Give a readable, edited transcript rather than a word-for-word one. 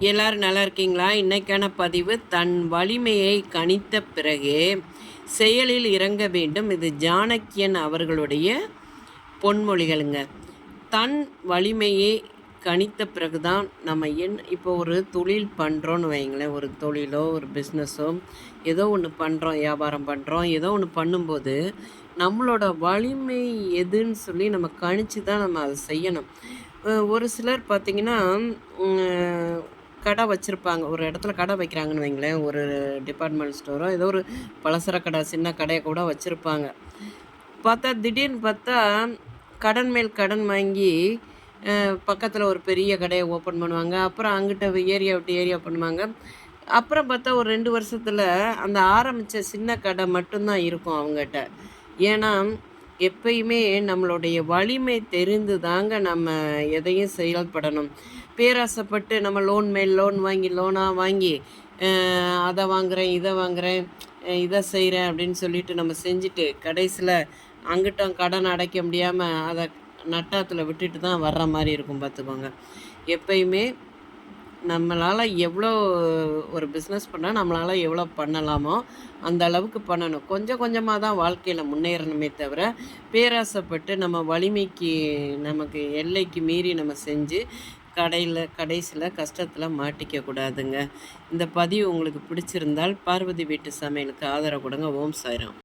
எல்லாரும் நல்லா இருக்கீங்களா? இன்னைக்கான பதிவு தன் வலிமையை கணித்த பிறகே செயலில் இறங்க வேண்டும். இது ஜானகியன் அவர்களுடைய பொன்மொழிகளுங்க. தன் வலிமையை கணித்த பிறகு தான் நம்ம இப்போ ஒரு தொழில் பண்ணுறோன்னு வைங்களேன், ஒரு தொழிலோ ஒரு பிஸ்னஸோ ஏதோ ஒன்று பண்ணுறோம், வியாபாரம் பண்ணுறோம், ஏதோ ஒன்று பண்ணும்போது நம்மளோட வலிமை எதுன்னு சொல்லி நம்ம கணிச்சு தான் நம்ம அதை செய்யணும். ஒரு சிலர் பார்த்திங்கன்னா கடை வச்சுருப்பாங்க, ஒரு இடத்துல கடை வைக்கிறாங்கன்னு வைங்களேன், ஒரு டிபார்ட்மெண்ட் ஸ்டோரோ ஏதோ ஒரு பலசர கடை, சின்ன கடையை கூட வச்சுருப்பாங்க. பார்த்தா திடீர்னு பார்த்தா கடன் மேல் கடன் வாங்கி பக்கத்தில் ஒரு பெரிய கடையை ஓப்பன் பண்ணுவாங்க. அப்புறம் அங்கிட்ட ஏரியா விட்டு ஏரியா பண்ணுவாங்க. அப்புறம் பார்த்தா ஒரு 2 வருஷத்தில் அந்த ஆரம்பித்த சின்ன கடை மட்டும்தான் இருக்கும் அவங்ககிட்ட. ஏன்னா எப்பயுமே நம்மளுடைய வலிமை தெரிந்து தாங்க நம்ம எதையும் செயல்படணும். பேராசைப்பட்டு நம்ம லோன் மேல் லோன் வாங்கி லோனாக வாங்கி அதை வாங்குகிறேன், இதை வாங்குகிறேன், இதை செய்கிறேன் அப்படின்னு சொல்லிட்டு நம்ம செஞ்சுட்டு கடைசியில் அங்கிட்டும் கடன் அடைக்க முடியாமல் அதை நட்டாத்தில் விட்டுட்டு தான் வர்ற மாதிரி இருக்கும். பார்த்துக்கோங்க. எப்பயுமே நம்மளால் எவ்வளோ ஒரு பிஸ்னஸ் பண்ணால் நம்மளால் எவ்வளோ பண்ணலாமோ அந்த அளவுக்கு பண்ணணும். கொஞ்சம் கொஞ்சமாக தான் வாழ்க்கையில் முன்னேறணுமே தவிர பேராசைப்பட்டு நம்ம வலிமைக்கு நமக்கு எல்லைக்கு மீறி நம்ம செஞ்சு கடைசியில் கஷ்டத்தில் மாட்டிக்க கூடாதுங்க. இந்த பதிவு உங்களுக்கு பிடிச்சிருந்தால் பார்வதி வீட்டு சமையலுக்கு ஆதரவு கொடுங்க. ஓம் சாய்ராம்.